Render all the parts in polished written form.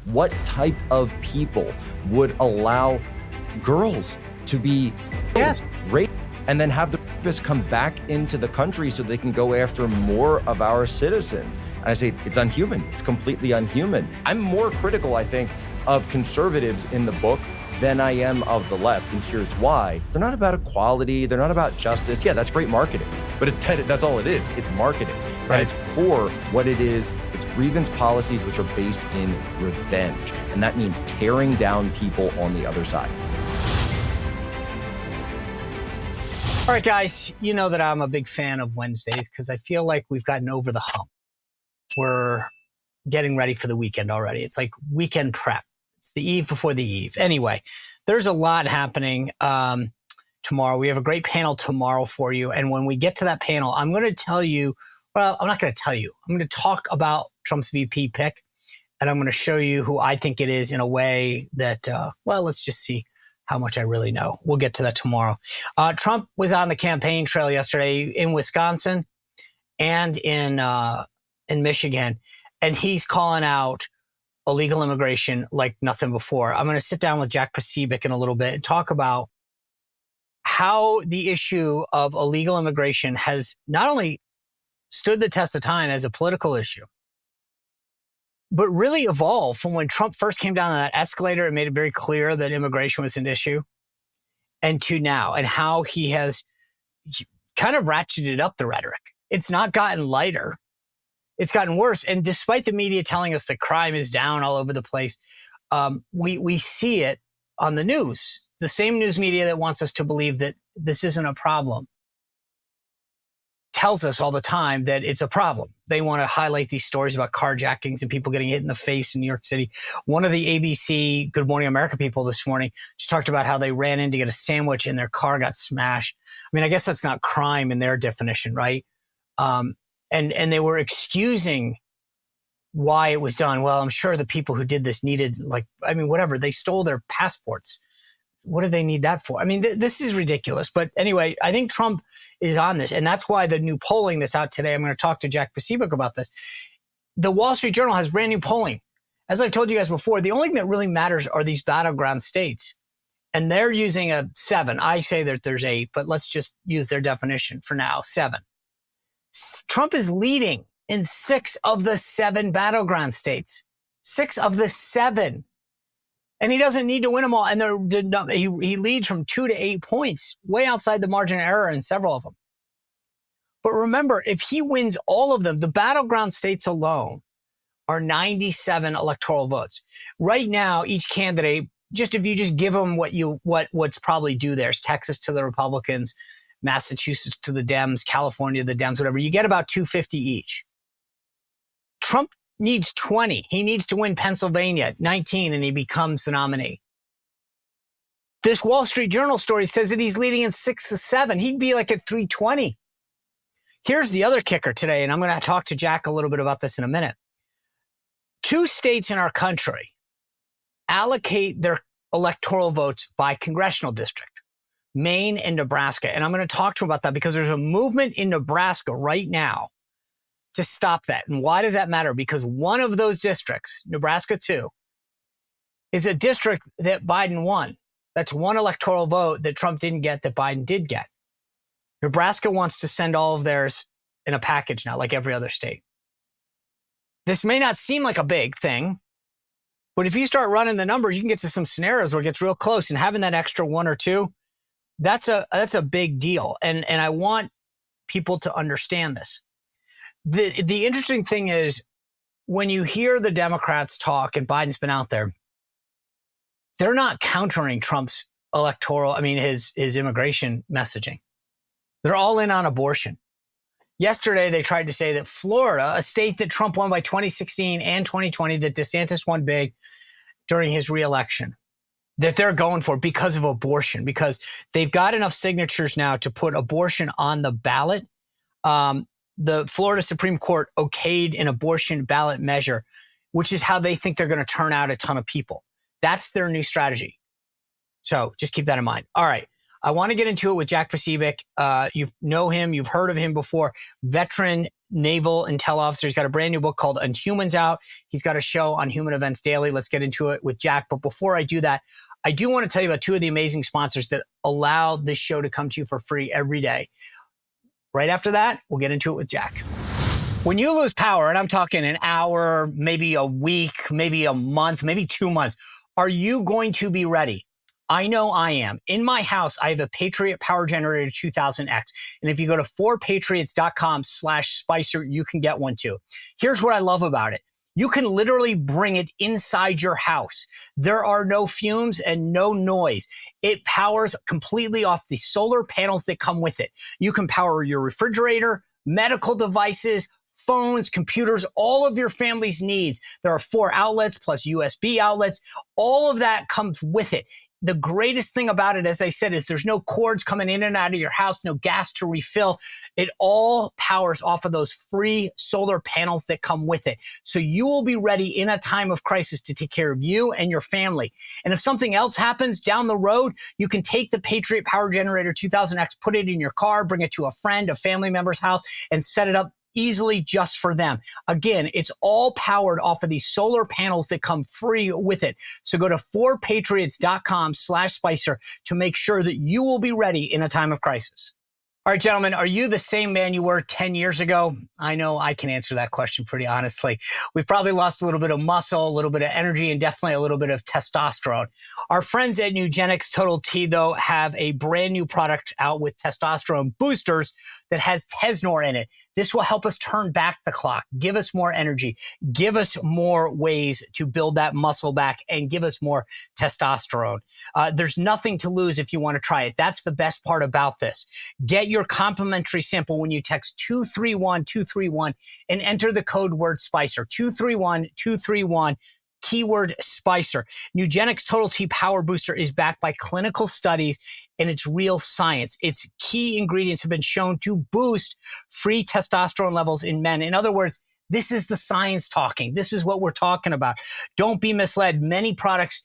What type of people would allow girls to be raped and then have the rapists come back into the country so they can go after more of our citizens? And I say it's unhuman. It's completely unhuman. I'm more critical, I think, of conservatives in the book than I am of the left. And here's why. They're not about equality. They're not about justice. Yeah, that's great marketing. But that's all it is. It's marketing. Right. At its core, what it is, it's grievance policies which are based in revenge. And that means tearing down people on the other side. All right, guys, you know that I'm a big fan of Wednesdays because I feel like we've gotten over the hump. We're getting ready for the weekend already. It's like weekend prep. It's the eve before the eve. Anyway, there's a lot happening tomorrow. We have a great panel tomorrow for you. And when we get to that panel, I'm going to tell you, well, I'm not going to tell you. I'm going to talk about Trump's VP pick, and I'm going to show you who I think it is in a way that, well, let's just see how much I really know. We'll get to that tomorrow. Trump was on the campaign trail yesterday in Wisconsin and in Michigan, and he's calling out illegal immigration like nothing before. I'm going to sit down with Jack Posobiec in a little bit and talk about how the issue of illegal immigration has not only stood the test of time as a political issue, but really evolved from when Trump first came down on that escalator and made it very clear that immigration was an issue, and to now, and how he has kind of ratcheted up the rhetoric. It's not gotten lighter. It's gotten worse. And despite the media telling us that crime is down all over the place, we see it on the news. The same news media that wants us to believe that this isn't a problem tells us all the time that it's a problem. They want to highlight these stories about carjackings and people getting hit in the face in New York City. One of the ABC Good Morning America people this morning just talked about how they ran in to get a sandwich and their car got smashed. I mean, I guess that's not crime in their definition, right? And they were excusing why it was done. Well, I'm sure the people who did this needed, whatever. They stole their passports. What do they need that for? I mean, this is ridiculous. But anyway, I think Trump is on this. And that's why the new polling that's out today, I'm going to talk to Jack Posobiec about this. The Wall Street Journal has brand new polling. As I've told you guys before, the only thing that really matters are these battleground states. And they're using a 7. I say that there's 8, but let's just use their definition for now, 7. Trump is leading in 6 of the 7 battleground states. 6 of the 7. And he doesn't need to win them all. And he leads from 2 to 8 points, way outside the margin of error in several of them. But remember, if he wins all of them, the battleground states alone are 97 electoral votes. Right now, each candidate, if you just give them what's probably due there, is Texas to the Republicans, Massachusetts to the Dems, California to the Dems, whatever, you get about 250 each. Trump needs 20. He needs to win Pennsylvania, 19, and he becomes the nominee. This Wall Street Journal story says that he's leading in 6 to 7. He'd be like at 320. Here's the other kicker today, and I'm going to talk to Jack a little bit about this in a minute. 2 states in our country allocate their electoral votes by congressional district, Maine and Nebraska. And I'm going to talk to him about that because there's a movement in Nebraska right now to stop that. And why does that matter? Because one of those districts, Nebraska 2, is a district that Biden won. That's one electoral vote that Trump didn't get that Biden did get. Nebraska wants to send all of theirs in a package now, like every other state. This may not seem like a big thing, but if you start running the numbers, you can get to some scenarios where it gets real close, and having that extra 1 or 2, that's a big deal. And I want people to understand this. The interesting thing is when you hear the Democrats talk, and Biden's been out there, they're not countering Trump's his immigration messaging. They're all in on abortion. Yesterday, they tried to say that Florida, a state that Trump won by 2016 and 2020, that DeSantis won big during his reelection, that they're going for because of abortion, because they've got enough signatures now to put abortion on the ballot. The Florida Supreme Court okayed an abortion ballot measure, which is how they think they're going to turn out a ton of people. That's their new strategy. So just keep that in mind. All right. I want to get into it with Jack Posobiec. You know him. You've heard of him before. Veteran naval intel officer. He's got a brand new book called Unhuman's out. He's got a show on Human Events Daily. Let's get into it with Jack. But before I do that, I do want to tell you about two of the amazing sponsors that allow this show to come to you for free every day. Right after that, we'll get into it with Jack. When you lose power, and I'm talking an hour, maybe a week, maybe a month, maybe 2 months, are you going to be ready? I know I am. In my house, I have a Patriot Power Generator 2000X. And if you go to 4patriots.com/Spicer, you can get one too. Here's what I love about it. You can literally bring it inside your house. There are no fumes and no noise. It powers completely off the solar panels that come with it. You can power your refrigerator, medical devices, phones, computers, all of your family's needs. There are 4 outlets plus USB outlets. All of that comes with it. The greatest thing about it, as I said, is there's no cords coming in and out of your house, no gas to refill. It all powers off of those free solar panels that come with it. So you will be ready in a time of crisis to take care of you and your family. And if something else happens down the road, you can take the Patriot Power Generator 2000X, put it in your car, bring it to a friend, a family member's house, and set it up easily just for them. Again, it's all powered off of these solar panels that come free with it. So go to 4patriots.com/Spicer to make sure that you will be ready in a time of crisis. All right, gentlemen, are you the same man you were 10 years ago? I know I can answer that question pretty honestly. We've probably lost a little bit of muscle, a little bit of energy, and definitely a little bit of testosterone. Our friends at Nugenix Total T, though, have a brand new product out with testosterone boosters that has Tesnor in it. This will help us turn back the clock, give us more energy, give us more ways to build that muscle back, and give us more testosterone. There's nothing to lose if you want to try it. That's the best part about this. Get your complimentary sample when you text 231231 and enter the code word Spicer. 231231. Keyword Spicer. Nugenix Total T Power Booster is backed by clinical studies and it's real science. Its key ingredients have been shown to boost free testosterone levels in men. In other words, this is the science talking. This is what we're talking about. Don't be misled. Many products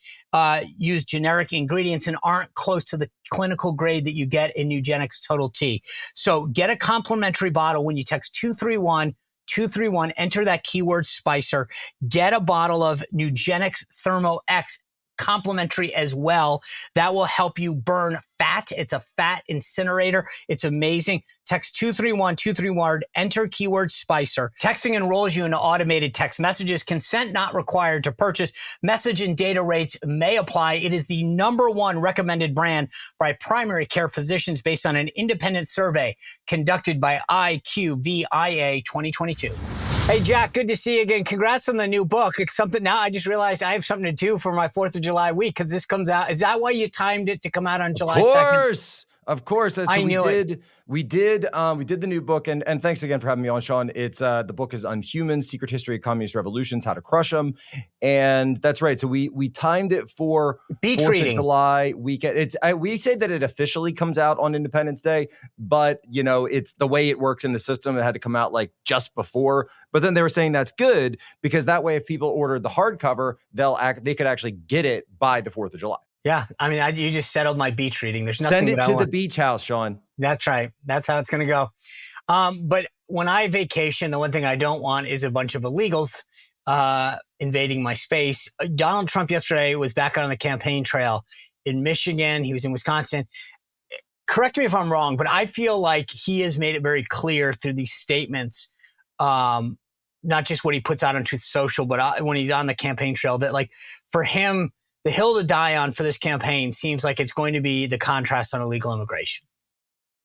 use generic ingredients and aren't close to the clinical grade that you get in Nugenix Total T. So get a complimentary bottle when you text 231231, enter that keyword Spicer, get a bottle of Nugenix Thermo X complimentary as well. That will help you burn fat. It's a fat incinerator. It's amazing. Text 231231, enter keyword Spicer. Texting enrolls you into automated text messages. Consent not required to purchase. Message and data rates may apply. It is the #1 recommended brand by primary care physicians based on an independent survey conducted by IQVIA 2022. Hey, Jack, good to see you again. Congrats on the new book. It's something now I just realized I have something to do for my 4th of July week because this comes out. Is that why you timed it to come out on July 2nd? Of course. So we did the new book, and thanks again for having me on, Sean. It's the book is Unhuman: Secret History of Communist Revolutions, How to Crush Them, and that's right. So we timed it for Beach 4th reading of July weekend. We say that it officially comes out on Independence Day, but you know it's the way it works in the system. It had to come out like just before, but then they were saying that's good because that way, if people ordered the hardcover, they could actually get it by the 4th of July. Yeah, I mean, you just settled my beach reading. There's nothing. Send it to the beach house, Sean. That's right. That's how it's going to go. But when I vacation, the one thing I don't want is a bunch of illegals invading my space. Donald Trump yesterday was back on the campaign trail in Michigan. He was in Wisconsin. Correct me if I'm wrong, but I feel like he has made it very clear through these statements, not just what he puts out on Truth Social, but when he's on the campaign trail, that like for him, the hill to die on for this campaign seems like it's going to be the contrast on illegal immigration.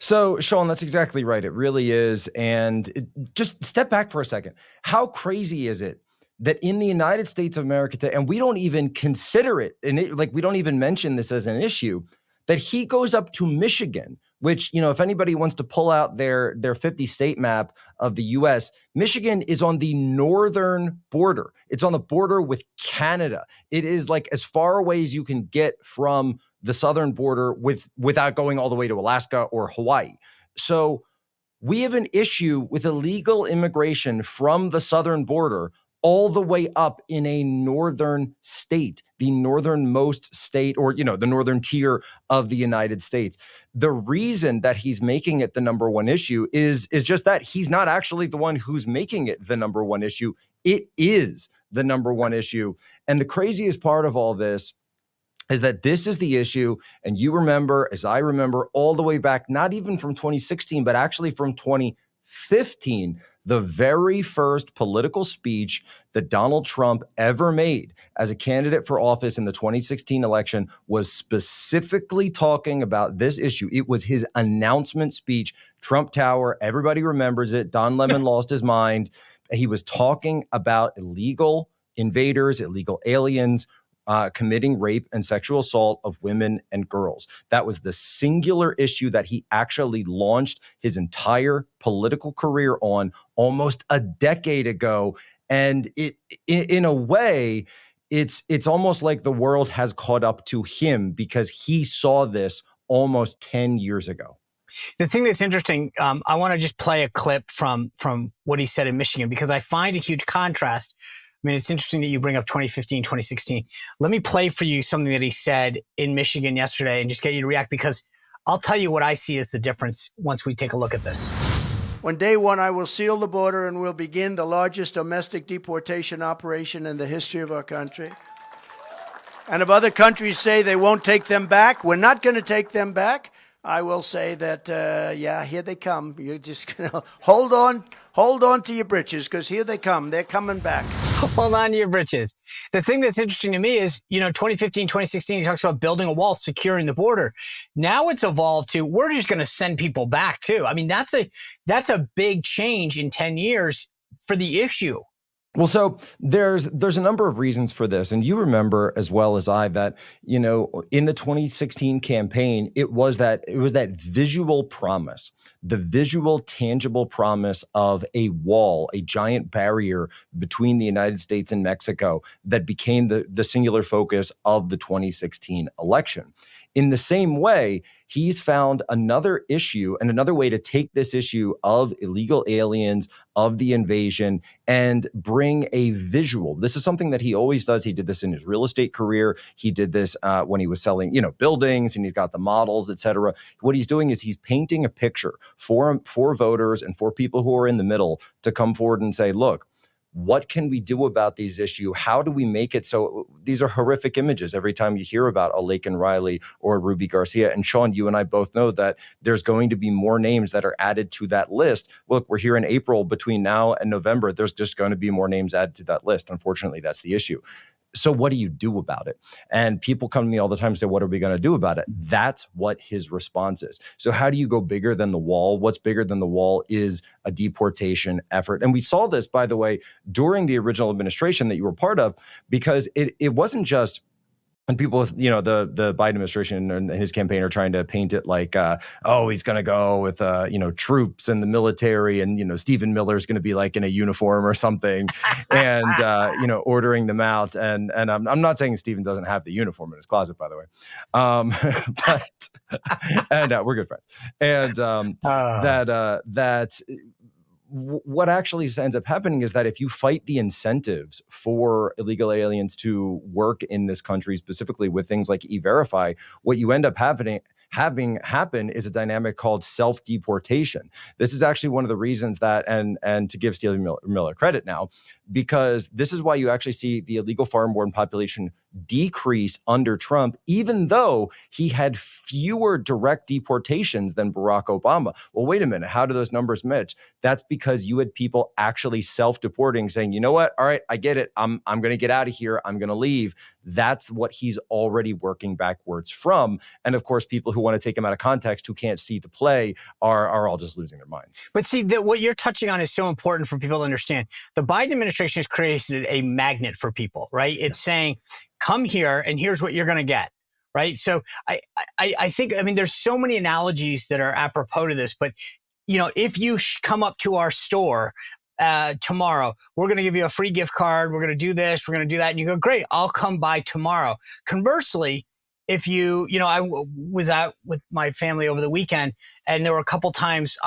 So, Sean, that's exactly right. It really is. And just step back for a second. How crazy is it that in the United States of America, and we don't even consider it, we don't even mention this as an issue, that he goes up to Michigan, which, you know, if anybody wants to pull out their 50-state map of the U.S., Michigan is on the northern border. It's on the border with Canada. It is like as far away as you can get from the southern border without going all the way to Alaska or Hawaii. So we have an issue with illegal immigration from the southern border all the way up in a northern state, the northernmost state, or, the northern tier of the United States. The reason that he's making it the number one issue is just that he's not actually the one who's making it the number one issue. It is the number one issue. And the craziest part of all this is that this is the issue, and you remember, as I remember, all the way back, not even from 2016, but actually from 2015, the very first political speech that Donald Trump ever made as a candidate for office in the 2016 election was specifically talking about this issue. It was his announcement speech, Trump Tower. Everybody remembers it. Don Lemon lost his mind. He was talking about illegal invaders, illegal aliens, committing rape and sexual assault of women and girls. That was the singular issue that he actually launched his entire political career on almost a decade ago. And in a way, it's almost like the world has caught up to him because he saw this almost 10 years ago. The thing that's interesting, I want to just play a clip from what he said in Michigan, because I find a huge contrast. I mean, it's interesting that you bring up 2015, 2016. Let me play for you something that he said in Michigan yesterday and just get you to react, because I'll tell you what I see as the difference once we take a look at this. On day one, I will seal the border and will begin the largest domestic deportation operation in the history of our country. And if other countries say they won't take them back, we're not going to take them back. I will say that, here they come. You're just going to hold on to your britches, because here they come. They're coming back. Hold on to your britches. The thing that's interesting to me is, 2015, 2016, he talks about building a wall, securing the border. Now it's evolved to, we're just going to send people back too. I mean, that's a big change in 10 years for the issue. Well, so there's a number of reasons for this. And you remember as well as I that, in the 2016 campaign, it was that visual promise, the visual, tangible promise of a wall, a giant barrier between the United States and Mexico that became the singular focus of the 2016 election. In the same way, he's found another issue and another way to take this issue of illegal aliens, of the invasion, and bring a visual. This is something that he always does. He did this in his real estate career. He did this when he was selling, buildings, and he's got the models, et cetera. What he's doing is he's painting a picture for voters and for people who are in the middle to come forward and say, look, what can we do about these issues? How do we make it so these are horrific images every time you hear about a Laken Riley or Ruby Garcia? And Sean, you and I both know that there's going to be more names that are added to that list. Look, we're here in April. Between now and November, there's just going to be more names added to that list. Unfortunately, that's the issue. So what do you do about it? And people come to me all the time and say, what are we going to do about it? That's what his response is. So how do you go bigger than the wall? What's bigger than the wall is a deportation effort. And we saw this, by the way, during the original administration that you were part of, because it wasn't just, and people, the Biden administration and his campaign are trying to paint it like, he's going to go with, troops and the military, and, Stephen Miller is going to be like in a uniform or something, and, ordering them out. And I'm not saying Stephen doesn't have the uniform in his closet, by the way, and we're good friends. And what actually ends up happening is that if you fight the incentives for illegal aliens to work in this country, specifically with things like E-Verify, what you end up having happen is a dynamic called self-deportation. This is actually one of the reasons that, and to give Stephen Miller credit now, because this is why you actually see the illegal foreign-born population decrease under Trump, even though he had fewer direct deportations than Barack Obama. Well, wait a minute. How do those numbers match? That's because you had people actually self-deporting, saying, you know what? All right, I get it. I'm going to get out of here. I'm going to leave. That's what he's already working backwards from. And of course, people who want to take him out of context, who can't see the play, are all just losing their minds. But see, what you're touching on is so important for people to understand. The Biden administration has created a magnet for people, right? It's saying, come here and here's what you're going to get, right? So I think, there's so many analogies that are apropos to this, but, if you come up to our store tomorrow, we're going to give you a free gift card. We're going to do this. We're going to do that. And you go, great, I'll come by tomorrow. Conversely, if I was out with my family over the weekend, and there were a couple times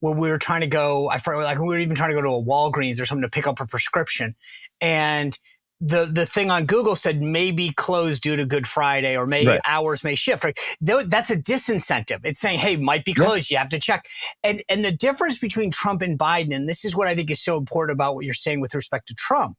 where we were trying to go, I forgot, like we were even trying to go to a Walgreens or something to pick up a prescription. And the thing on Google said maybe closed due to Good Friday, or maybe hours may shift. Right? That's a disincentive. It's saying, hey, might be closed. You have to check. And the difference between Trump and Biden, and this is what I think is so important about what you're saying with respect to Trump,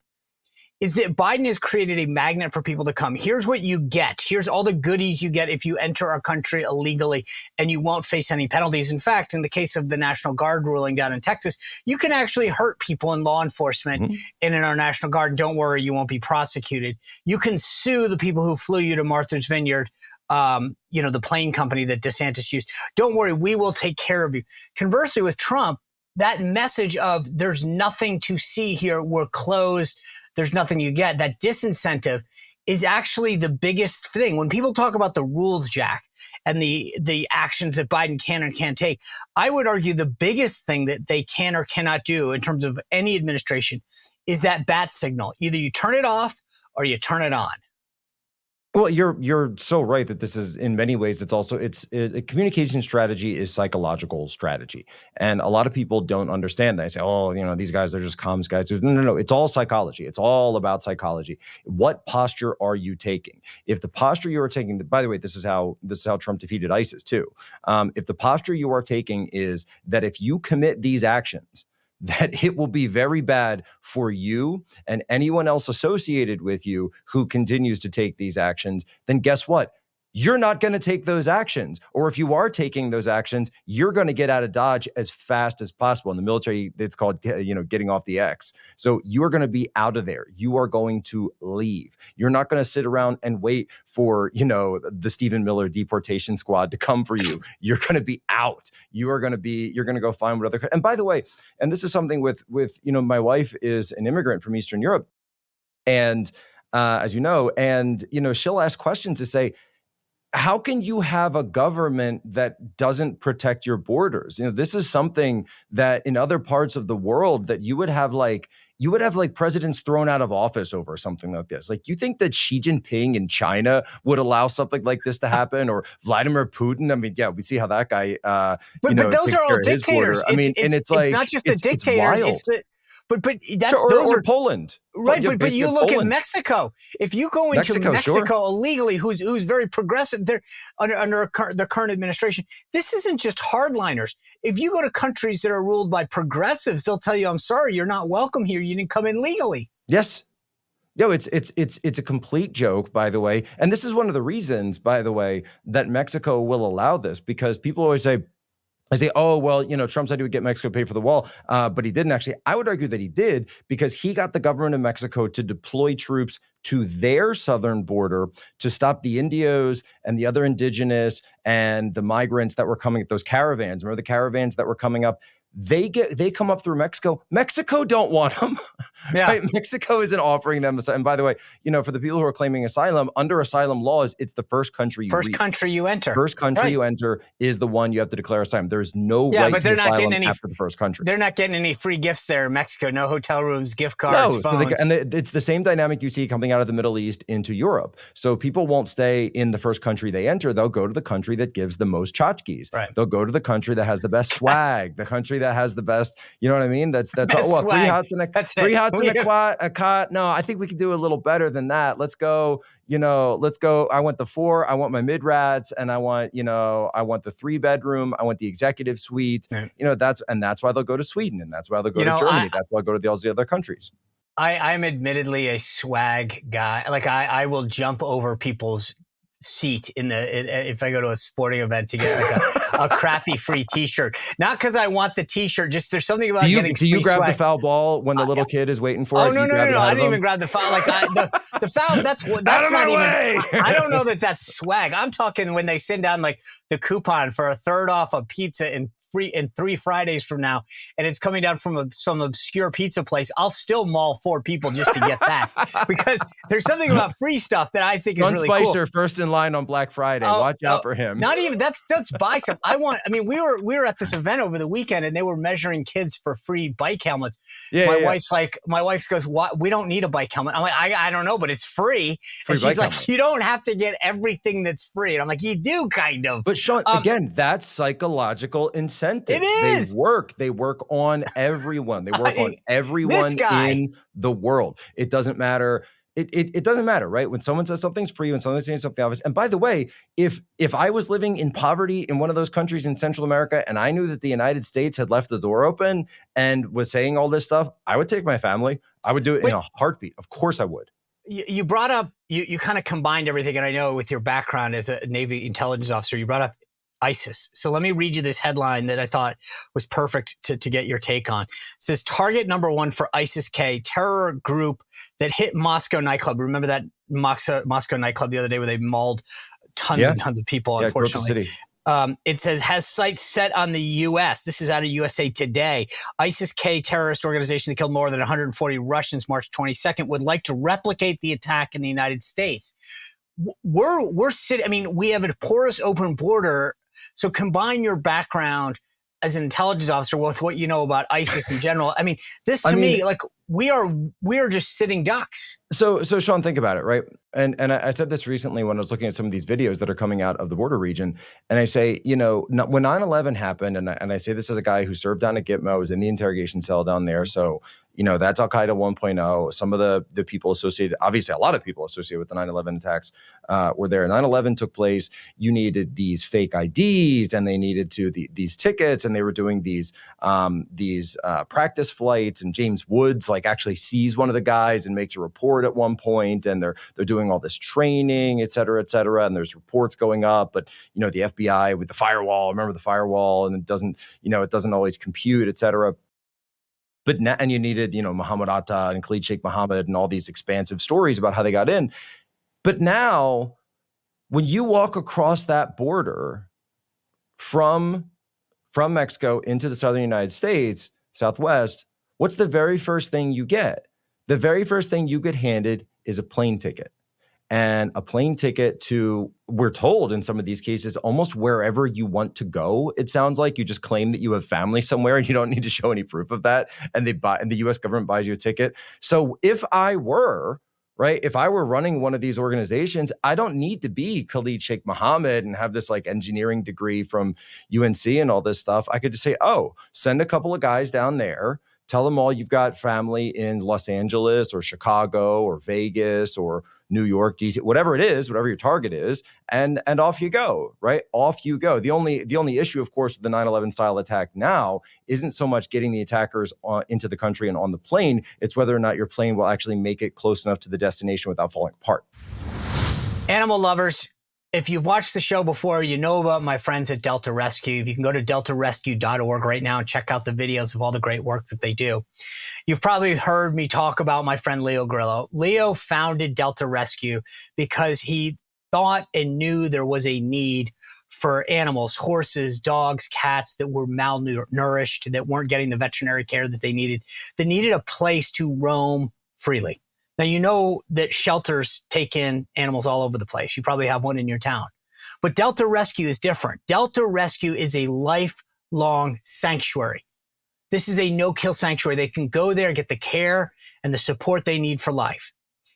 is that Biden has created a magnet for people to come. Here's what you get. Here's all the goodies you get if you enter our country illegally, and you won't face any penalties. In fact, in the case of the National Guard ruling down in Texas, you can actually hurt people in law enforcement and in our National Guard. Don't worry, you won't be prosecuted. You can sue the people who flew you to Martha's Vineyard, the plane company that DeSantis used. Don't worry, we will take care of you. Conversely, with Trump, that message of there's nothing to see here, we're closed, there's nothing you get, that disincentive is actually the biggest thing. When people talk about the rules, Jack, and the actions that Biden can or can't take, I would argue the biggest thing that they can or cannot do in terms of any administration is that bat signal. Either you turn it off or you turn it on. Well, you're so right that this is, in many ways, a communication strategy is psychological strategy. And a lot of people don't understand that. They say, oh, these guys are just comms guys. No. It's all psychology. It's all about psychology. What posture are you taking? If the posture you are taking, by the way, this is how Trump defeated ISIS too. If the posture you are taking is that if you commit these actions, that it will be very bad for you and anyone else associated with you who continues to take these actions, then guess what? You're not going to take those actions. Or if you are taking those actions, you're going to get out of Dodge as fast as possible. In the military, it's called, getting off the X. So you are going to be out of there. You are going to leave. You're not going to sit around and wait for, the Stephen Miller deportation squad to come for you. You're going to be out. You're going to go find what other, and by the way, and this is something with, my wife is an immigrant from Eastern Europe. And as you know, and, she'll ask questions to say, how can you have a government that doesn't protect your borders? This is something that in other parts of the world that you would have presidents thrown out of office over something like this. Like, you think that Xi Jinping in China would allow something like this to happen, or Vladimir Putin? I mean, yeah, we see how that guy, but those are all dictators. It's not just the dictators. It's wild. But that's sure, those or are Poland, right? But you look Poland. at Mexico. If you go into Mexico illegally, who's very progressive, they're under the current administration. This isn't just hardliners. If you go to countries that are ruled by progressives, they'll tell you, "I'm sorry, you're not welcome here. You didn't come in legally." Yes. It's a complete joke, by the way. And this is one of the reasons, by the way, that Mexico will allow this, because people always say, oh, well, Trump said he would get Mexico to pay for the wall, but he didn't actually. I would argue that he did, because he got the government of Mexico to deploy troops to their southern border to stop the Indios and the other indigenous and the migrants that were coming, those caravans. Remember the caravans that were coming up? They come up through Mexico. Mexico don't want them. Yeah. Right? Mexico isn't offering them. And by the way, for the people who are claiming asylum, under asylum laws, it's the first country you reach. Country you enter. First country you enter is the one you have to declare asylum. There is no right but they're to not asylum getting after the first country. They're not getting any free gifts there in Mexico. No hotel rooms, gift cards, phones. It's the same dynamic you see coming out of the Middle East into Europe. So people won't stay in the first country they enter. They'll go to the country that gives the most tchotchkes. Right. They'll go to the country that has the best swag, the country that has the best, you know what I mean? That's all. Well, swag. Three hots and a cot. No, I think we can do a little better than that. Let's go. I want the 4. I want my mid rats, and I want the 3-bedroom. I want the executive suite. Right. That's why they'll go to Sweden, and that's why they'll go to Germany. That's why they'll go to all the other countries. I'm admittedly a swag guy. Like I will jump over people's seat if I go to a sporting event to get like a crappy free T-shirt. Not because I want the T-shirt, just there's something about getting free Do you grab swag. the foul ball when the little kid is waiting for it? No. I didn't even grab the foul. Like the foul, that's not even. I don't know that's swag. I'm talking when they send down like the coupon for a third off a pizza in 3 Fridays from now, and it's coming down from some obscure pizza place. I'll still maul 4 people just to get that because there's something about free stuff that I think is really cool. Spicer first in in line on Black Friday. Watch out for him. Not even that's buy some. We were at this event over the weekend and they were measuring kids for free bike helmets. My wife goes, "What? We don't need a bike helmet." I'm like, I don't know, but it's free. And she's like, "You don't have to get everything that's free." And I'm like, "You do kind of." But Sean, again, that's psychological incentives. It is. They work on everyone. They work on everyone in the world. It doesn't matter. It doesn't matter, right? When someone says something's free, when someone's saying something obvious. And by the way, if I was living in poverty in one of those countries in Central America and I knew that the United States had left the door open and was saying all this stuff, I would take my family. I would do it in a heartbeat. Of course I would. You brought up, you kind of combined everything. And I know with your background as a Navy intelligence officer, you brought up ISIS. So let me read you this headline that I thought was perfect to get your take on. It says, target number 1 for ISIS-K, terror group that hit Moscow nightclub. Remember that Moscow nightclub the other day where they mauled tons and tons of people, unfortunately. It says, has sights set on the U.S. This is out of USA Today. ISIS-K terrorist organization that killed more than 140 Russians March 22nd would like to replicate the attack in the United States. We're sitting, I mean, we have a porous open border. So combine your background as an intelligence officer with what you know about ISIS in general. I mean, this to me, like we are just sitting ducks. So Sean, think about it, right? And I said this recently when I was looking at some of these videos that are coming out of the border region. And I say, when 9/11 happened, and I say this as a guy who served down at Gitmo, was in the interrogation cell down there. So, that's Al-Qaeda 1.0. Some of the people associated, obviously a lot of people associated with the 9/11 attacks were there. 9/11 took place. You needed these fake IDs and they needed these tickets, and they were doing these practice flights, and James Woods actually sees one of the guys and makes a report at one point, and they're doing all this training, et cetera, and there's reports going up, but the FBI with the firewall, remember the firewall, and it doesn't always compute, et cetera. But now, and you needed, Muhammad Atta and Khalid Sheikh Mohammed and all these expansive stories about how they got in. But now, when you walk across that border from Mexico into the southern United States, Southwest, what's the very first thing you get? The very first thing you get handed is a plane ticket. And a plane ticket to, we're told in some of these cases, almost wherever you want to go. It sounds like you just claim that you have family somewhere and you don't need to show any proof of that. And the US government buys you a ticket. So if I were running one of these organizations, I don't need to be Khalid Sheikh Mohammed and have this engineering degree from UNC and all this stuff. I could just say, send a couple of guys down there. Tell them all you've got family in Los Angeles or Chicago or Vegas or New York, DC, whatever it is, whatever your target is, and off you go, right? Off you go. The only issue, of course, with the 9/11 style attack now isn't so much getting the attackers into the country and on the plane. It's whether or not your plane will actually make it close enough to the destination without falling apart. Animal lovers, if you've watched the show before, you know about my friends at Delta Rescue. You can go to deltarescue.org right now and check out the videos of all the great work that they do. You've probably heard me talk about my friend Leo Grillo. Leo founded Delta Rescue because he thought and knew there was a need for animals, horses, dogs, cats that were malnourished, that weren't getting the veterinary care that they needed. They needed a place to roam freely. Now, you know that shelters take in animals all over the place. You probably have one in your town. But Delta Rescue is different. Delta Rescue is a lifelong sanctuary. This is a no-kill sanctuary. They can go there and get the care and the support they need for life.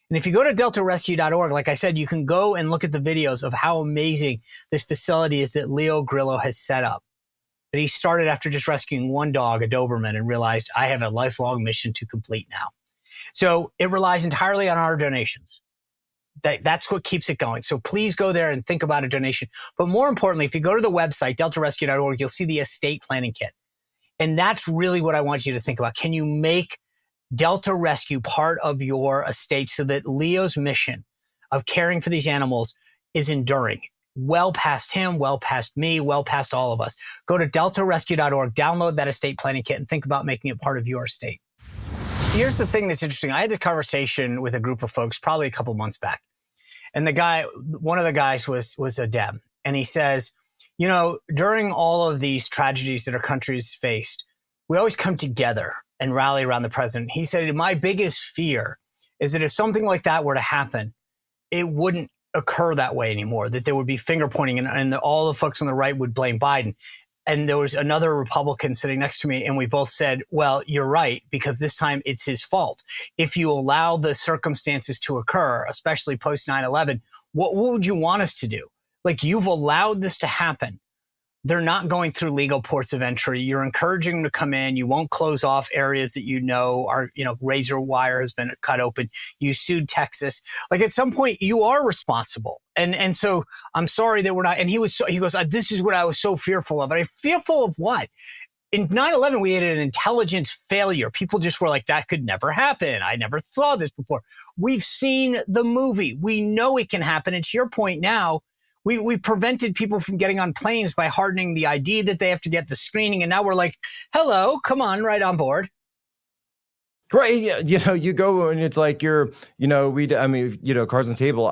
And if you go to deltarescue.org, like I said, you can go and look at the videos of how amazing this facility is that Leo Grillo has set up. That he started after just rescuing one dog, a Doberman, and realized I have a lifelong mission to complete now. So it relies entirely on our donations. That's what keeps it going. So please go there and think about a donation. But more importantly, if you go to the website, deltarescue.org, you'll see the estate planning kit. And that's really what I want you to think about. Can you make Delta Rescue part of your estate so that Leo's mission of caring for these animals is enduring? Well past him, well past me, well past all of us. Go to deltarescue.org, download that estate planning kit, and think about making it part of your estate. Here's the thing that's interesting. I had this conversation with a group of folks probably a couple months back. And one of the guys was a Dem. And he says, during all of these tragedies that our country's faced, we always come together and rally around the president. He said, my biggest fear is that if something like that were to happen, it wouldn't occur that way anymore, that there would be finger pointing and all the folks on the right would blame Biden. And there was another Republican sitting next to me, and we both said, well, you're right, because this time it's his fault. If you allow the circumstances to occur, especially post 9/11, what would you want us to do? Like, you've allowed this to happen. They're not going through legal ports of entry. You're encouraging them to come in. You won't close off areas that are, razor wire has been cut open. You sued Texas. Like, at some point, you are responsible. And so I'm sorry that we're not. And he goes, this is what I was so fearful of. And I fearful of what? In 9/11, we had an intelligence failure. People just were like, that could never happen. I never saw this before. We've seen the movie. We know it can happen. And to your point now, we prevented people from getting on planes by hardening the ID that they have to get, the screening. And now we're like, hello, come on, right on board. Right. Yeah. You go and it's like cards on the table.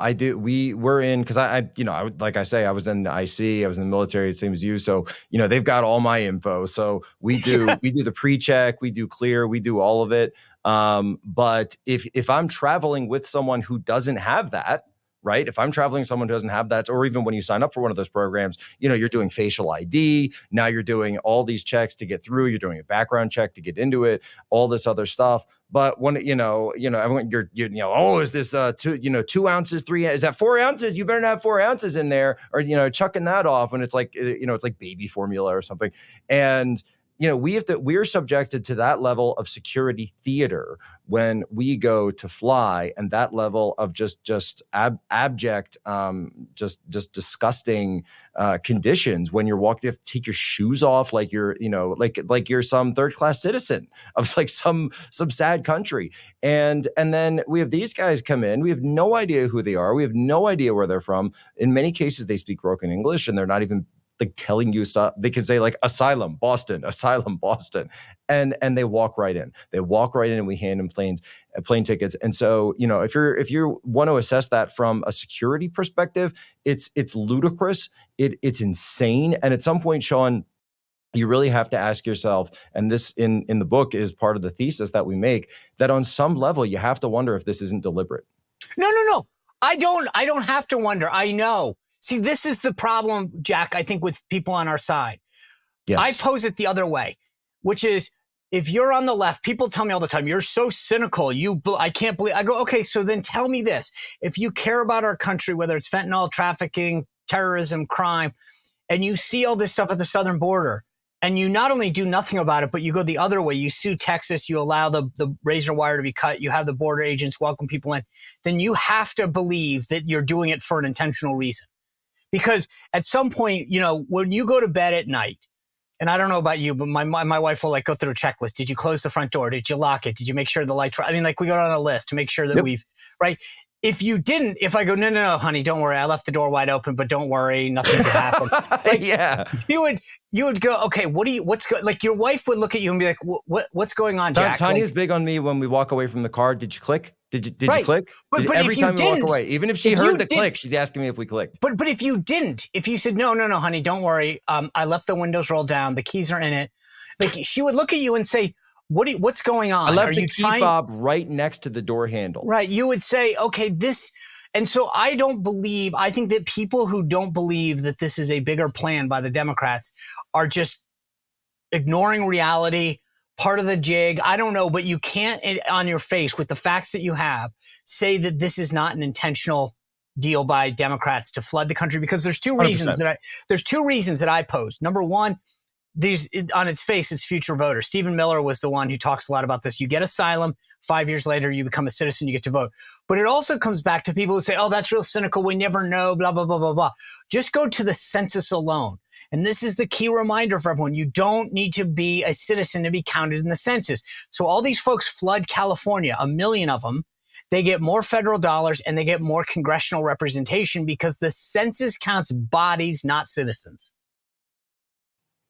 We're in, cause like I say, I was in the IC, I was in the military, same as you. So, they've got all my info. So we do the pre-check, we do clear, we do all of it. But if I'm traveling with someone who doesn't have that, right? If I'm traveling with someone who doesn't have that, or even when you sign up for one of those programs, you're doing facial ID. Now you're doing all these checks to get through. You're doing a background check to get into it, all this other stuff. But when, everyone, is this 2 ounces, 3, is that 4 ounces? You better not have 4 ounces in there, or, chucking that off when it's like, it's like baby formula or something. And, we're subjected to that level of security theater when we go to fly, and that level of just abject, just disgusting conditions when you're walking. You have to take your shoes off like you're, like you're some third-class citizen of like some sad country. And then we have these guys come in. We have no idea who they are. We have no idea where they're from. In many cases, they speak broken English, and they're not even like telling you stuff. They can say like asylum Boston, and they walk right in. And we hand them plane tickets. And so, if you want to assess that from a security perspective, it's ludicrous. It's insane. And at some point, Sean, you really have to ask yourself, and this in the book is part of the thesis that we make, that on some level you have to wonder if this isn't deliberate. No. I don't have to wonder. I know. See, this is the problem, Jack, I think, with people on our side. Yes. I pose it the other way, which is, if you're on the left, people tell me all the time, you're so cynical. I can't believe. I go, okay, so then tell me this. If you care about our country, whether it's fentanyl, trafficking, terrorism, crime, and you see all this stuff at the southern border, and you not only do nothing about it, but you go the other way, you sue Texas, you allow the razor wire to be cut, you have the border agents welcome people in, then you have to believe that you're doing it for an intentional reason. Because at some point, when you go to bed at night, and I don't know about you, but my wife will go through a checklist. Did you close the front door? Did you lock it? Did you make sure the lights were? We go down a list to make sure that we've, right? If you didn't, if I go, no, honey, don't worry. I left the door wide open, but don't worry. Nothing could happen. Yeah. You would go, okay, your wife would look at you and be like, what's going on, Jack? Tanya's big on me when we walk away from the car. Did you click? Did you click? But every time we walk away, even if she heard the click, she's asking me if we clicked. But if you didn't, if you said, no, honey, don't worry. I left the windows rolled down. The keys are in it. She would look at you and say, what's going on? I left the key fob right next to the door handle. Right. You would say, okay, this. And so I think that people who don't believe that this is a bigger plan by the Democrats are just ignoring reality, part of the jig. I don't know, but you can't, on your face, with the facts that you have, say that this is not an intentional deal by Democrats to flood the country, because there's two reasons 100%. that I posed. Number one, on its face, it's future voters. Stephen Miller was the one who talks a lot about this. You get asylum, 5 years later, you become a citizen, you get to vote. But it also comes back to people who say, oh, that's real cynical. We never know, blah, blah, blah, blah, blah. Just go to the census alone. And this is the key reminder for everyone. You don't need to be a citizen to be counted in the census. So all these folks flood California, 1 million of them. They get more federal dollars and they get more congressional representation because the census counts bodies, not citizens.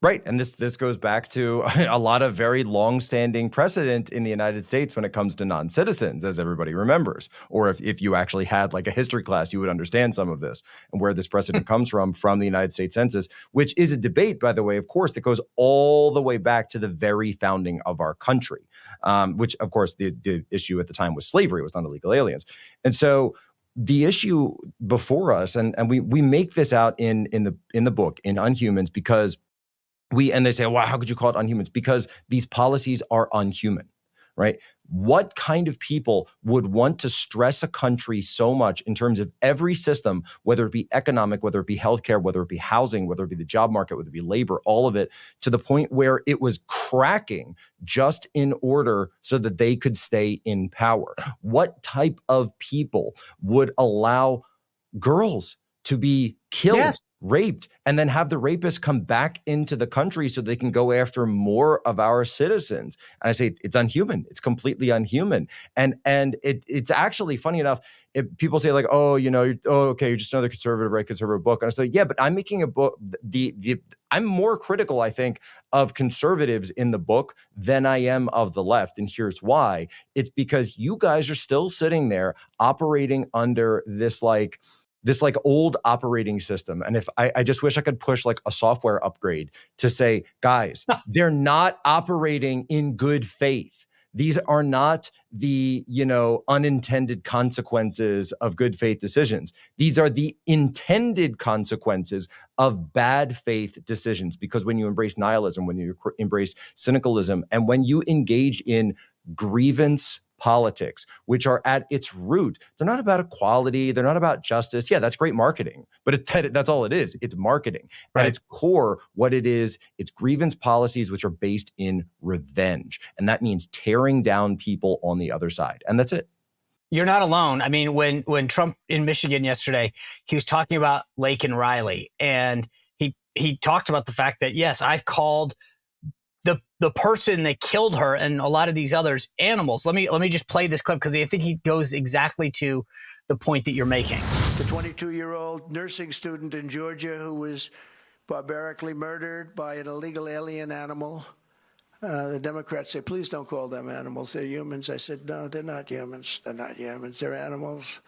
Right. And this goes back to a lot of very long-standing precedent in the United States when it comes to non-citizens, as everybody remembers. Or if you actually had like a history class, you would understand some of this and where this precedent comes from the United States Census, which is a debate, by the way, of course, that goes all the way back to the very founding of our country, which, of course, the issue at the time was slavery. It was not illegal aliens. And so the issue before us, and we make this out in the book in Unhumans, because and they say, well, how could you call it Unhumans? Because these policies are unhuman, right? What kind of people would want to stress a country so much in terms of every system, whether it be economic, whether it be healthcare, whether it be housing, whether it be the job market, whether it be labor, all of it, to the point where it was cracking just in order so that they could stay in power? What type of people would allow girls to be killed, Yes. raped, and then have the rapists come back into the country so they can go after more of our citizens? And I say it's unhuman. It's completely unhuman. And it's actually funny enough. If people say like, oh, you're just another conservative, right? Conservative book. And I say, yeah, but I'm making a book. I'm more critical, I think, of conservatives in the book than I am of the left. And here's why. It's because you guys are still sitting there operating under this old operating system. And if I just wish I could push like a software upgrade to say, guys, they're not operating in good faith. These are not the, unintended consequences of good faith decisions. These are the intended consequences of bad faith decisions. Because when you embrace nihilism, when you embrace cynicalism, and when you engage in grievance politics, which are at its root, they're not about equality. They're not about justice. Yeah, that's great marketing, but that's all it is. It's marketing. Right. At its core, what it is, it's grievance policies, which are based in revenge. And that means tearing down people on the other side. And that's it. You're not alone. I mean, when Trump in Michigan yesterday, he was talking about Lake and Riley, and he talked about the fact that, yes, I've called the person that killed her and a lot of these others animals. Let me just play this clip, because I think he goes exactly to the point that you're making. The 22-year-old nursing student in Georgia who was barbarically murdered by an illegal alien animal. The Democrats say, please don't call them animals. They're humans. I said, no, they're not humans. They're not humans. They're animals.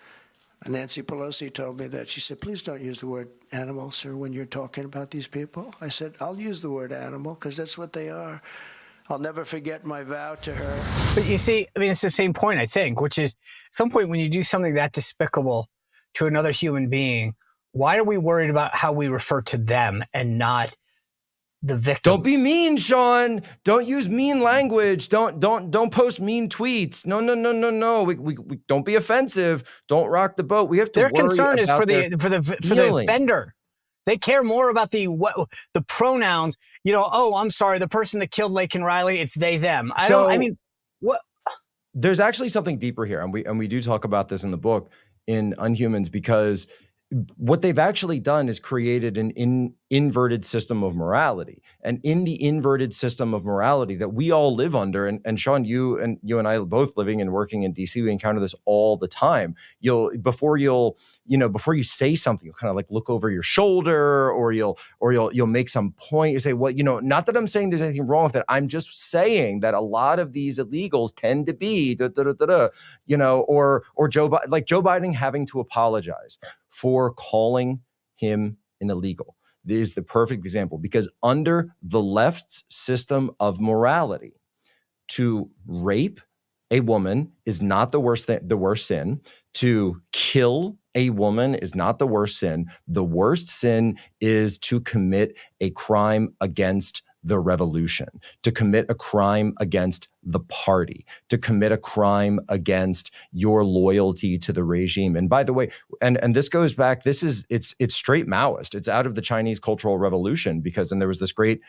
And Nancy Pelosi told me that. She said, please don't use the word animal, sir, when you're talking about these people. I said, I'll use the word animal because that's what they are. I'll never forget my vow to her. But you see, I mean, it's the same point, I think, which is at some point when you do something that despicable to another human being, why are we worried about how we refer to them and not the victim? Don't be mean, Sean. Don't use mean language. Don't post mean tweets. No. We don't be offensive. Don't rock the boat. We have to. Their worry concern is about for the offender. They care more about the pronouns. Oh, I'm sorry, the person that killed Lake and Riley, it's they them. What? There's actually something deeper here, and we do talk about this in the book in Unhumans, because what they've actually done is created an inverted system of morality. And in the inverted system of morality that we all live under, and Sean, you and I both living and working in DC, we encounter this all the time. Before you say something, you'll kind of like look over your shoulder, or you'll make some point. You say, well, not that I'm saying there's anything wrong with it. I'm just saying that a lot of these illegals tend to be or Joe Biden having to apologize for calling him an illegal. This is the perfect example, because under the left's system of morality, to rape a woman is not the worst sin. To kill a woman is not the worst sin. The worst sin is to commit a crime against the revolution, to commit a crime against the party, to commit a crime against your loyalty to the regime. And by the way, and this goes back, it's straight Maoist. It's out of the Chinese Cultural Revolution, because then there was this great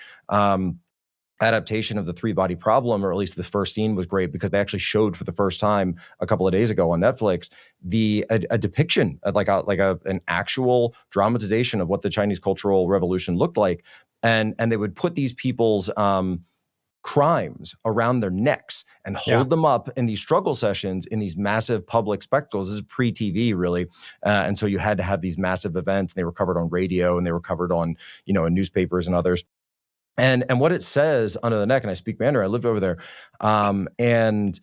adaptation of the three-body problem, or at least the first scene was great, because they actually showed for the first time a couple of days ago on Netflix a depiction, like an actual dramatization of what the Chinese Cultural Revolution looked like. And they would put these people's crimes around their necks and hold them up in these struggle sessions in these massive public spectacles. This is pre-TV, really. And so you had to have these massive events, and they were covered on radio, and they were covered on, in newspapers and others. And what it says under the neck, and I speak Mandarin, I lived over there, and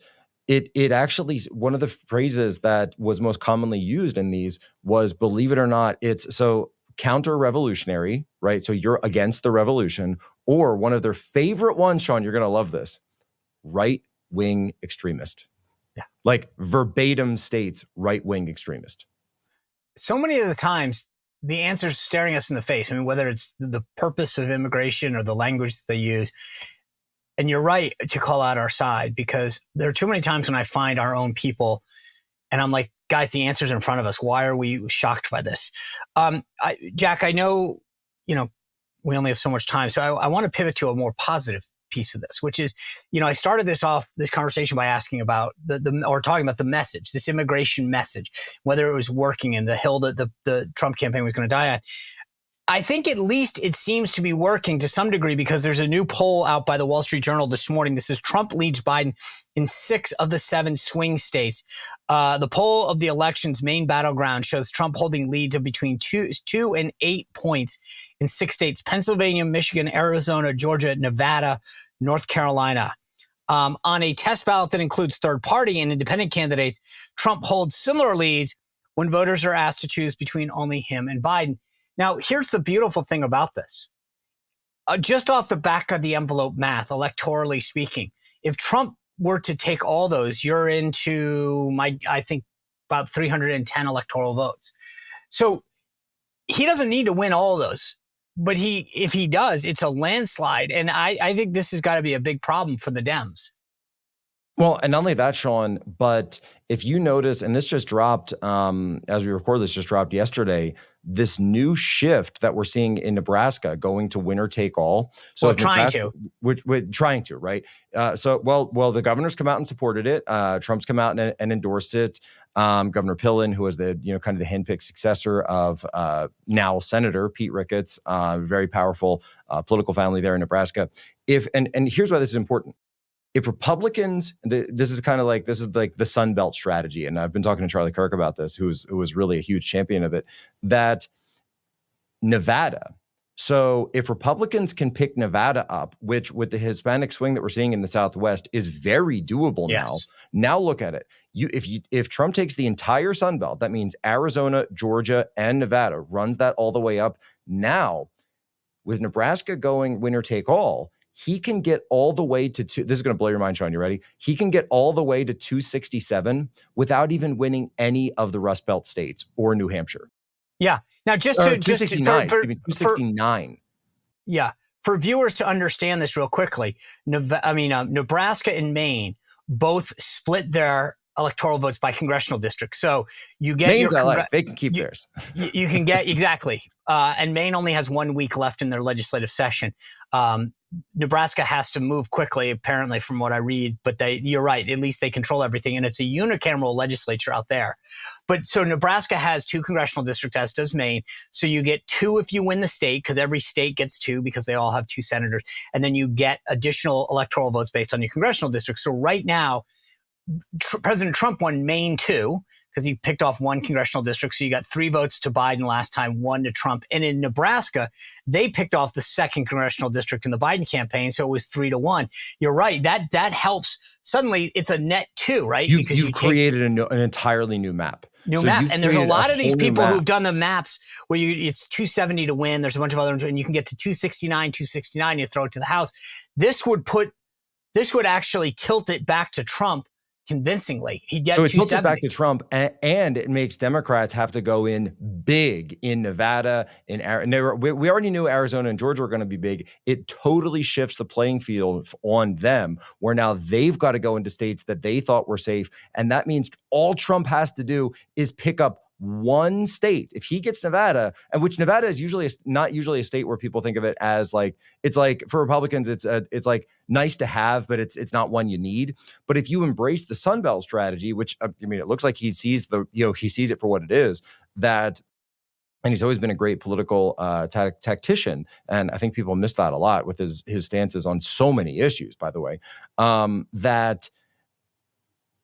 it actually, one of the phrases that was most commonly used in these was, believe it or not, it's so counter-revolutionary, right? So you're against the revolution, or one of their favorite ones, Sean, you're going to love this, right-wing extremist. Yeah. Like verbatim states right-wing extremist. so many of the times the answer's staring us in the face. I mean, whether it's the purpose of immigration or the language that they use. And you're right to call out our side, because there are too many times when I find our own people and I'm like, guys, the answer's in front of us. Why are we shocked by this? Jack, I know, we only have so much time. So I want to pivot to a more positive piece of this, which is, I started this conversation by asking about talking about the message, this immigration message, whether it was working and the hill that the Trump campaign was going to die on. I think at least it seems to be working to some degree, because there's a new poll out by the Wall Street Journal this morning. This is Trump leads Biden in 6 of the 7 swing states. The poll of the election's main battleground shows Trump holding leads of between 2 and 8 points in 6 states: Pennsylvania, Michigan, Arizona, Georgia, Nevada, North Carolina. On a test ballot that includes third party and independent candidates, Trump holds similar leads when voters are asked to choose between only him and Biden. Now, here's the beautiful thing about this. Just off the back of the envelope math, electorally speaking, if Trump were to take all those, you're into I think about 310 electoral votes. So he doesn't need to win all those, but if he does, it's a landslide. And I think this has got to be a big problem for the Dems. Well, and not only that, Sean, but if you notice, and this just dropped, as we record this, just dropped yesterday, this new shift that we're seeing in Nebraska going to winner take all. So we're trying to, right? Well, the governor's come out and supported it. Trump's come out and endorsed it. Governor Pillen, who was the, kind of the handpicked successor of now Senator Pete Ricketts, very powerful political family there in Nebraska. And here's why this is important. If Republicans, this is like the Sun Belt strategy, and I've been talking to Charlie Kirk about this, who was really a huge champion of it, that Nevada. So if Republicans can pick Nevada up, which with the Hispanic swing that we're seeing in the Southwest is very doable now. Now look at it. If Trump takes the entire Sun Belt, that means Arizona, Georgia, and Nevada, runs that all the way up. Now, with Nebraska going winner take all, he can get all the way to this is going to blow your mind, Sean. You ready? He can get all the way to 267 without even winning any of the Rust Belt states or New Hampshire. Yeah. Now, just 269. 269. Yeah. For viewers to understand this real quickly, Nebraska and Maine both split their electoral votes by congressional districts. So you get Maine's they can keep theirs. You can get exactly. And Maine only has 1 week left in their legislative session. Nebraska has to move quickly, apparently, from what I read. But you're right. At least they control everything. And it's a unicameral legislature out there. But so Nebraska has 2 congressional districts, as does Maine. So you get 2 if you win the state, because every state gets 2 because they all have 2 senators. And then you get additional electoral votes based on your congressional district. So right now, President Trump won Maine 2 because he picked off 1 congressional district. So you got 3 votes to Biden last time, 1 to Trump. And in Nebraska, they picked off the 2nd congressional district in the Biden campaign. So it was 3-1. You're right. That helps. Suddenly it's a net 2, right? You've created an entirely new map. And there's a lot of these people who've done the maps where it's 270 to win. There's a bunch of others, and you can get to 269, you throw it to the House. This would actually tilt it back to Trump convincingly. So it tilts it back to Trump, and it makes Democrats have to go in big in Nevada. We already knew Arizona and Georgia were going to be big. It totally shifts the playing field on them, where now they've got to go into states that they thought were safe. And that means all Trump has to do is pick up 1 state. If he gets Nevada, and which Nevada is not usually a state where people think of it as it's like for Republicans, it's like nice to have, but it's not one you need. But if you embrace the Sun Belt strategy, which it looks like he sees it for what it is, and he's always been a great political tactician, and I think people miss that a lot with his stances on so many issues. By the way, that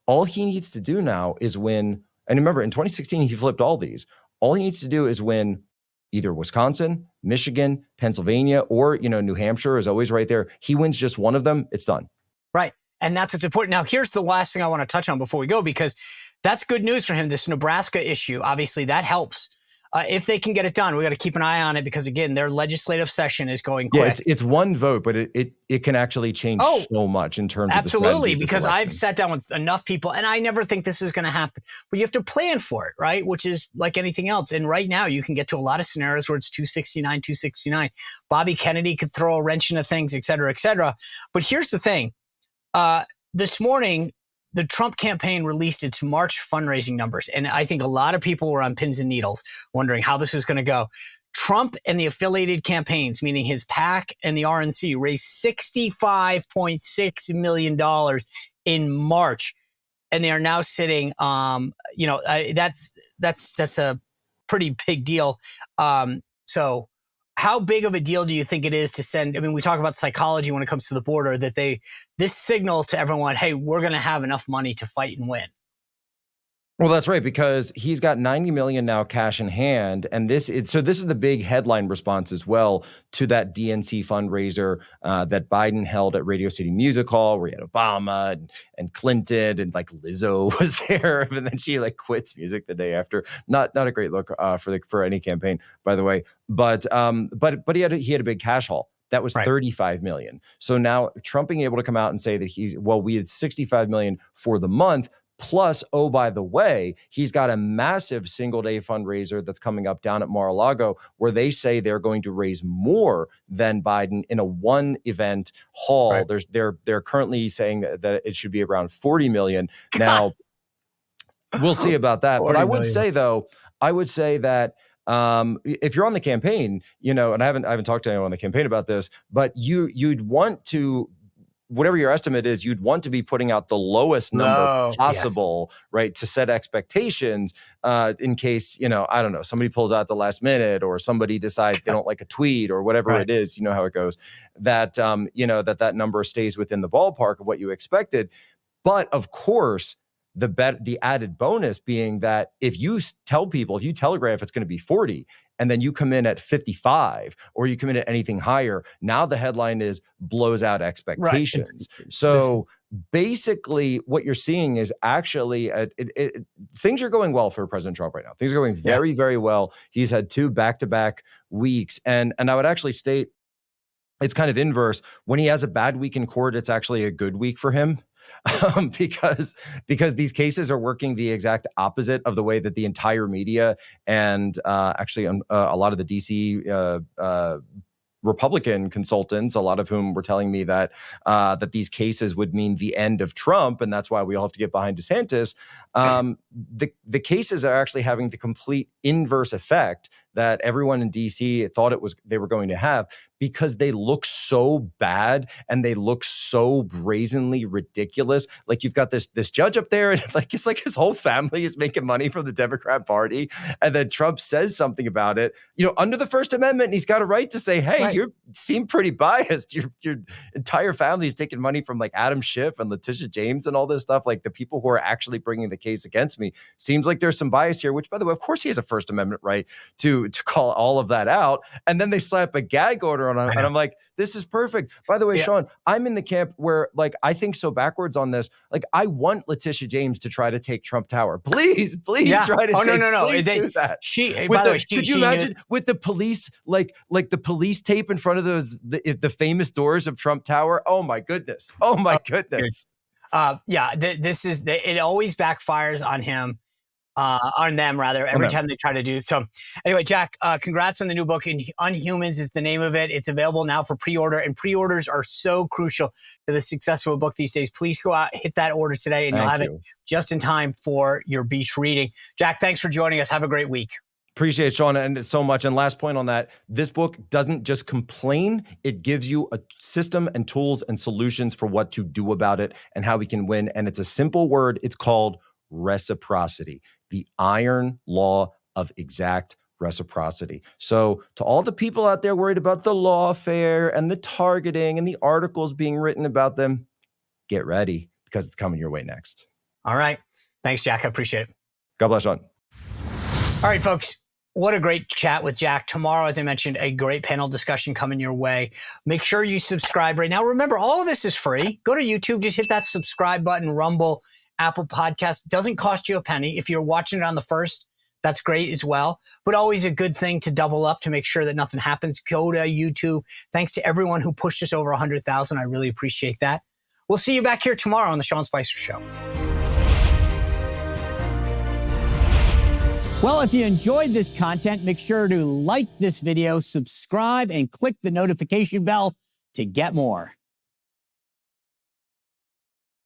all he needs to do now is win. And remember, in 2016, he flipped all these. All he needs to do is win either Wisconsin, Michigan, Pennsylvania, or, New Hampshire is always right there. He wins just one of them, it's done. Right. And that's what's important. Now, here's the last thing I want to touch on before we go, because that's good news for him. This Nebraska issue, obviously, that helps. if they can get it done, we got to keep an eye on it because, again, their legislative session is going quick. Yeah, it's one vote, but it can actually change so much in terms of the strategy of this because election. I've sat down with enough people, and I never think this is going to happen. But you have to plan for it, right? Which is like anything else. And right now, you can get to a lot of scenarios where it's 269. Bobby Kennedy could throw a wrench into things, et cetera, et cetera. But here's the thing. This morning, the Trump campaign released its March fundraising numbers. And I think a lot of people were on pins and needles wondering how this was going to go. Trump and the affiliated campaigns, meaning his PAC and the RNC, raised $65.6 million in March. And they are now sitting, that's a pretty big deal. So how big of a deal do you think it is to send? I mean, we talk about psychology when it comes to the border, that this signal to everyone, hey, we're going to have enough money to fight and win. Well, that's right, because he's got $90 million now cash in hand. And this is the big headline response as well to that DNC fundraiser that Biden held at Radio City Music Hall, where he had Obama and Clinton, and like Lizzo was there. And then she like quits music the day after. Not a great look for any campaign, by the way. But he had a big cash haul. That was right. $35 million. So now Trump being able to come out and say that we had $65 million for the month. Plus, oh, by the way, he's got a massive single-day fundraiser that's coming up down at Mar-a-Lago, where they say they're going to raise more than Biden in a one-event haul. Right. They're currently saying that it should be around $40 million. Now, we'll see about that. But I would say that if you're on the campaign, and I haven't talked to anyone on the campaign about this, but you'd want to, whatever your estimate is, you'd want to be putting out the lowest number possible, right, to set expectations in case, I don't know, somebody pulls out at the last minute, or somebody decides they don't like a tweet, or whatever it is, how it goes, that, that number stays within the ballpark of what you expected. But of course, the added bonus being that if you telegraph it's going to be 40, and then you come in at 55, or you come in at anything higher, now the headline is blows out expectations. Right. So basically what you're seeing is actually things are going well for President Trump right now. Things are going very, very well. He's had 2 back-to-back weeks. And I would actually state it's kind of inverse. When he has a bad week in court, it's actually a good week for him. Because these cases are working the exact opposite of the way that the entire media and actually a lot of the DC Republican consultants, a lot of whom were telling me that these cases would mean the end of Trump, and that's why we all have to get behind DeSantis. The cases are actually having the complete inverse effect that everyone in DC thought they were going to have, because they look so bad and they look so brazenly ridiculous. Like, you've got this judge up there, and it's like his whole family is making money from the Democrat Party, and then Trump says something about it, under the First Amendment, and he's got a right to say, hey, you seem pretty biased. Your entire family is taking money from like Adam Schiff and Letitia James and all this stuff. Like, the people who are actually bringing the case against me, seems like there's some bias here, which, by the way, of course he has a First Amendment right to call all of that out. And then they slap a gag order on him, and I'm like, this is perfect. By the way, Sean, I'm in the camp where, like, I think so backwards on this. Like, I want Letitia James to try to take Trump Tower. Please try to do that. Could you imagine with the police, like the police tape in front of the famous doors of Trump Tower? Oh my goodness. It always backfires on him. On them, rather, every time they try to do so. Anyway, Jack, congrats on the new book. Unhumans is the name of it. It's available now for pre-order, and pre-orders are so crucial to the success of a book these days. Please go out, hit that order today, and you'll have it just in time for your beach reading. Jack, thanks for joining us. Have a great week. Appreciate it, Sean, and so much. And last point on that, this book doesn't just complain. It gives you a system and tools and solutions for what to do about it and how we can win. And it's a simple word. It's called reciprocity. The iron law of exact reciprocity. So to all the people out there worried about the lawfare and the targeting and the articles being written about them, get ready, because it's coming your way next. All right. Thanks, Jack. I appreciate it. God bless, Sean. All right, folks. What a great chat with Jack. Tomorrow, as I mentioned, a great panel discussion coming your way. Make sure you subscribe right now. Remember, all of this is free. Go to YouTube. Just hit that subscribe button. Rumble, Apple Podcast. Doesn't cost you a penny. If you're watching it on the first, That's great as well. But always a good thing to double up to make sure that nothing happens. Go to YouTube. Thanks to everyone who pushed us over 100,000. I really appreciate that. We'll see you back here tomorrow on The Sean Spicer Show. Well, if you enjoyed this content, make sure to like this video, subscribe, and click the notification bell to get more.